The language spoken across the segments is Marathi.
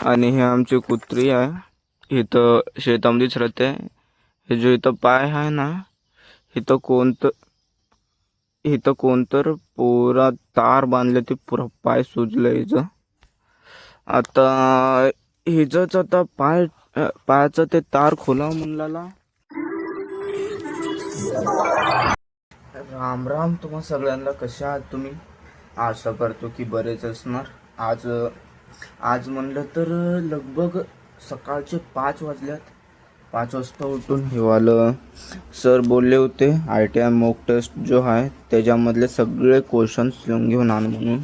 आणि हे आमची कुत्री आहे. इथं शेतामध्येच राहते. हे जो इथं पाय आहे ना, इथं कोणतर पुरा तार बांधले, ते पुरा पाय सुजलं हिचं. आता हिचंच आता पायाचं ते तार खोलावं म्हणला. राम राम तुम्हा सगळ्यांना, कशा आहात तुम्ही? आशा करतो की बरेच असणार. आज म्हणलं तर लगभग सकाळचे 5 वाजल्यात. 5 वाजता उठून हिवालं सर बोलले होते ITI मॉक टेस्ट जो आहे त्याच्यामधले सगळे क्वेश्चन्स लिहून घेऊन आण म्हणून.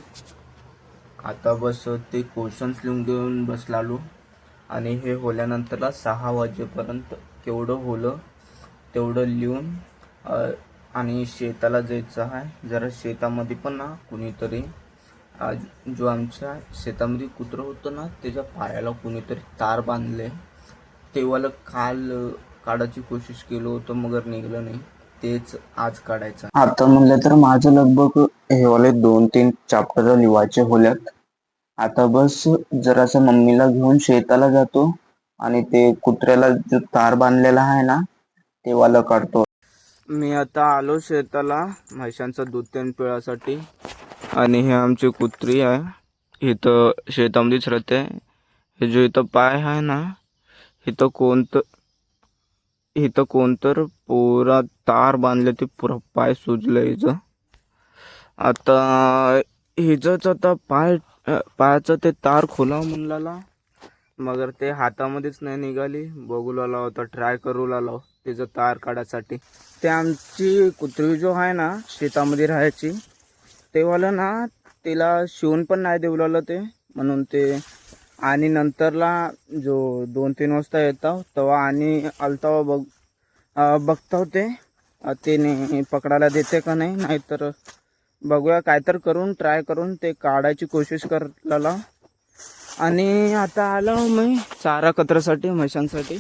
आता बस ते क्वेश्चन्स लिहून घेऊन बसलालो. आणि हे होल्यानंतरला 6 वाजेपर्यंत केवढं होलं तेवढं लिहून आणि शेताला जायचं आहे. जरा शेतामध्ये पण ना कुणीतरी जो आमच्या शेतामध्ये कुत्रं होतं ना, त्याच्या पायाला कुणीतरी तार बांधले. तेव्हाला काल काढायची कोशिश केलो होतं, मगर निघलं नाही. तेच आज काढायचं. आता म्हणलं तर माझं लगभग हे वाले 2-3 चॅप्टर लिवायचे होल्यात. आता बस जरासं मम्मीला घेऊन शेताला जातो आणि ते कुत्र्याला जो तार बांधलेला आहे ना ते वाला काढतो. मी आता आलो शेताला म्हैशांचं दूध तेन पिळासाठी. आणि हे आमची कुत्री आहे. इथं शेतामध्येच राहते. हे जो इथं पाय आहे ना, इथं कोणतर पुरा तार बांधले, ते पुरा पाय सुजलं हिचं. आता हिचंच आता पायाचं ते तार खोलावं म्हणला, मगर ते हातामध्येच नाही निघाली. बघू लागला होता, ट्राय करू लागला त्याचं तार काढायसाठी. ते आमची कुत्री जो आहे ना शेतामध्ये राहायची, तेव्हाला ना तिला शिवून पण नाही देऊ लागलं ते म्हणून ते. आणि नंतरला जो 2-3 वाजता येतो तेव्हा आणि आलता बघतो ते त्याने पकडायला देते का नाही. नाहीतर बघूया काय तर करून ट्राय करून ते काढायची कोशिश करला. आणि आता आलो मी चारा कतरासाठी म्हैशांसाठी.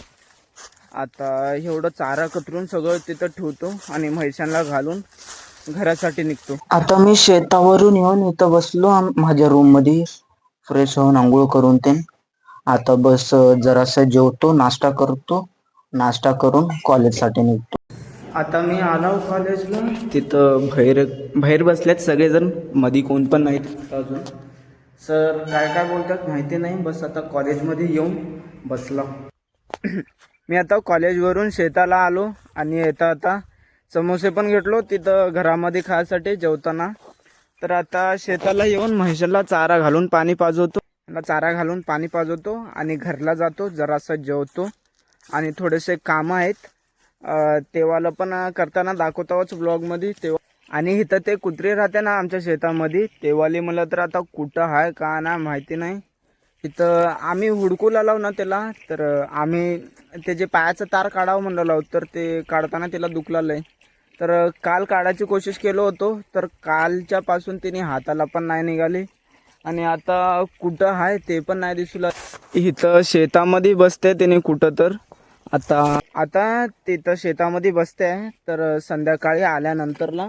आता एवढं चारा कतरून सगळं तिथं ठेवतो आणि म्हैशांना घालून घरासाठी निघतो. आता मी शेतावरून येऊन इथं बसलो माझ्या रूम मध्ये फ्रेश होऊन आंघोळ करून ते. आता बस जरासं जेवतो, नाश्ता करतो, नाश्ता करून कॉलेजसाठी निघतो. आता मी आलो कॉलेजला. तिथं बाहेर बसल्यात सगळेजण, मध्ये कोण पण नाहीत अजून. सर काय बोलतात माहिती नाही. बस आता कॉलेजमध्ये येऊन बसला. मी आता कॉलेजवरून शेताला आलो आणि आता समोसे पण घेतलो तिथं घरामध्ये खायसाठी जेवताना. तर आता शेताला येऊन म्हैशाला चारा घालून पाणी पाजवतो आणि घरला जातो. जरासं जेवतो आणि थोडेसे कामं आहेत तेव्हाला पण करताना दाखवतोच ब्लॉगमध्ये. तेव्हा आणि इथं ते कुत्री राहते ना आमच्या शेतामध्ये, तेव्हाली मला तर आता कुठं आहे का ना माहिती नाही. इथं आम्ही हुडकू लावलो ना त्याला, तर आम्ही त्याचे पायाचं तार काढावं म्हणलो, तर ते काढताना त्याला दुखलाय. तर काल काढायची कोशिश केलो होतो, तर कालच्या पासून तिने हाताला पण नाही निघाली. आणि आता कुठं आहे ते पण नाही दिसू लागलं. इथं शेतामध्ये बसते तिने कुठं तर. आता तिथं शेतामध्ये बसते आहे. तर संध्याकाळी आल्यानंतरला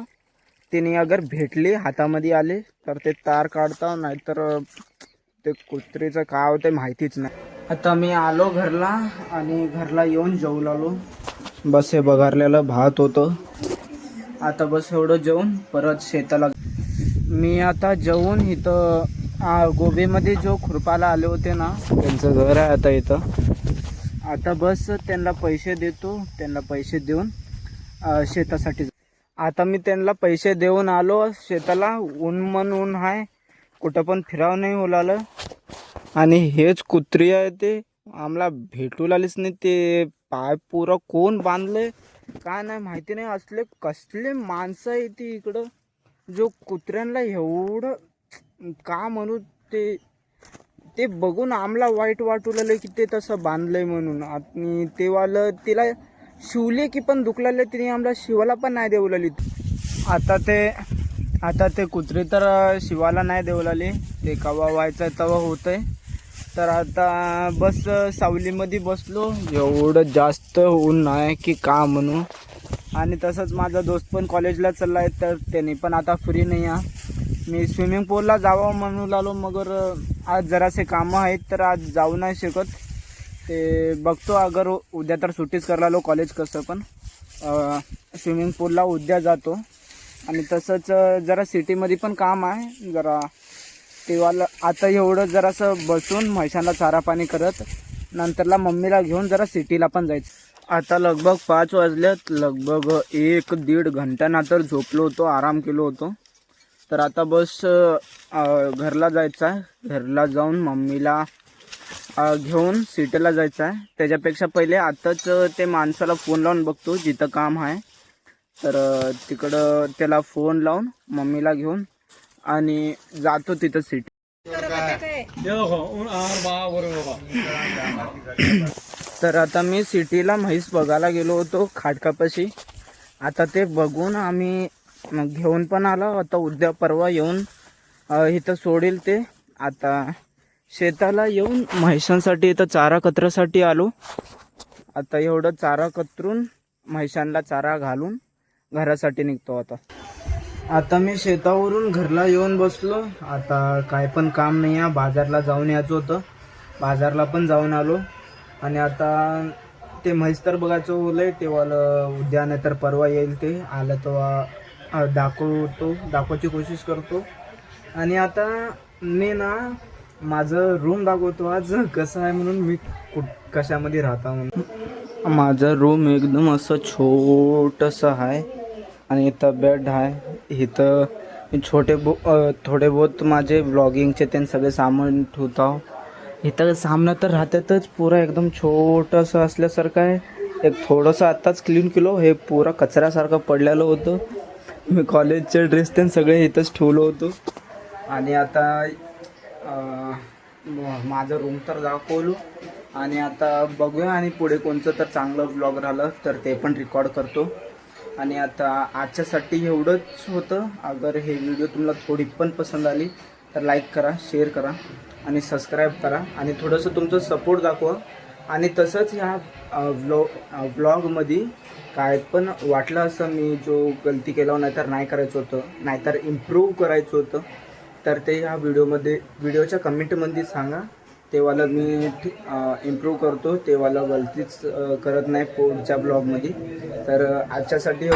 तिने अगर भेटली हातामध्ये आले तर ते तार काढता, नाहीतर ते कुत्रीचं काय होतं माहितीच नाही. आता मी आलो घरला आणि घरला येऊन जेवू लागलो. बस हे बघारलेलं भात होतं. आता बस एवढं जेवून परत शेताला. मी आता जेवून इथं गोबीमध्ये जो खुरपाला आले होते ना त्यांचं घर आहे आता इथं. आता बस त्यांना पैसे देतो. त्यांना पैसे देऊन शेतासाठी. आता मी त्यांना पैसे देऊन आलो शेताला. ऊन आहे, कुठं पण फिरावं नाही होलालं. आणि हेच कुत्री आहे ते आम्हाला भेटू लागलीच नाही. ते पाय पुरा कोण बांधले काय नाही माहिती नाही. असले कसले माणसं आहे ती इकडं, जो कुत्र्यांना एवढं का म्हणू ते बघून आम्हाला वाईट वाटू लागलं की ते तसं बांधलंय म्हणून. आणि तेवालं तिला शिवले की पण दुखलाले, तिने आम्हाला शिवाला पण नाही देऊ लागली. आता ते कुत्री तर शिवाला नाही देऊ लागली. ते कवा व्हायचं तवा होतंय. तर आता बस सावलीमध्ये बसलो. एवढं जास्त ऊन आहे की का म्हणू. आणि तसंच माझा दोस्त पण कॉलेजला चालला आहे, तर त्याने पण आता फ्री नाही आहे. मी स्विमिंग पूलला जावं म्हणू लागलो, मगर आज जरासे कामं आहेत तर आज जाऊ नाही शकत. ते बघतो अगर उद्या तर सुट्टीच करायला आलो कॉलेज कसं पण. स्विमिंग पूलला उद्या जातो. आणि तसंच जरा सिटीमध्ये पण काम आहे जरा तेव्हा. आता एवढं जरासं बसून म्हैशांना चारा पाणी करत नंतरला मम्मीला घेऊन जरा सिटीला पण जायचं. आता लगभग 5 वाजल्यात. लगभग 1-1.5 घंटा तर झोपलो होतो, आराम केलो होतो. तर आता बस घरला जायचं आहे. घरला जाऊन मम्मीला घेऊन सिटीला जायचं आहे. त्याच्यापेक्षा पहिले आताच ते माणसाला फोन लावून बघतो जिथं काम आहे. तर तिकडं त्याला फोन लावून मम्मीला घेऊन आणि जातो तिथं सिटी. तर आता मी सिटीला म्हैस बघायला गेलो होतो खाटकापाशी. आता ते बघून आम्ही घेऊन पण आलो. आता उद्या परवा येऊन इथं सोडील ते. आता शेताला येऊन म्हैसांसाठी इथं चारा कतरासाठी आलो. आता एवढं चारा कतरून म्हैसांना चारा घालून घरासाठी निघतो. आता मी शेतावरून घरला येऊन बसलो. आता काय पण काम नाही आहे. बाजारला जाऊन यायचं होतं, बाजारला पण जाऊन आलो. आणि आता ते म्हैस तर बघायचं होलंय तेव्हा उद्या नाही तर परवा येईल. ते आलं तेव्हा दाखवायची कोशिश करतो. आणि आता मी ना माझं रूम दाखवतो आज कसं आहे म्हणून, मी कशामध्ये राहता म्हणून. माझं रूम एकदम असं छोटंसं आहे आणि इथं बेड आहे. इथं थोडे बहुत माझे ब्लॉगिंगचे ते सगळे सामान ठेवतो. इथं सामना तर राहतातच. पुरं एकदम छोटंसं असल्यासारखं आहे. एक थोडंसं आत्ताच क्लीन केलो. हे पुरा कचऱ्यासारखं पडलेलं होतं. मी कॉलेजचे ड्रेस ते सगळे इथंच ठेवलो होतो. आणि आता माझं रूम तर दाखवलो. आणि आता बघूया आणि पुढे कोणतं तर चांगलं ब्लॉग राहिलं तर ते पण रेकॉर्ड करतो. आणि आता आजच्यासाठी एवढंच होतं. अगर हे व्हिडिओ तुम्हाला थोडी पण पसंत आली तर लाईक करा, शेअर करा आणि सबस्क्राईब करा. आणि थोडंसं तुमचं सपोर्ट दाखवा. आणि तसंच ह्या व्लॉगमध्ये काय पण वाटलं असं मी जो गलती केला नाहीतर नाही करायचं होतं, नाहीतर इम्प्रूव्ह करायचं होतं तर ते ह्या व्हिडिओच्या कमेंटमध्ये सांगा. तेव्हाला मी इम्प्रूव्ह करतो. तेव्हाला गलतीच करत नाही पुढच्या ब्लॉगमध्ये. तर आजच्यासाठी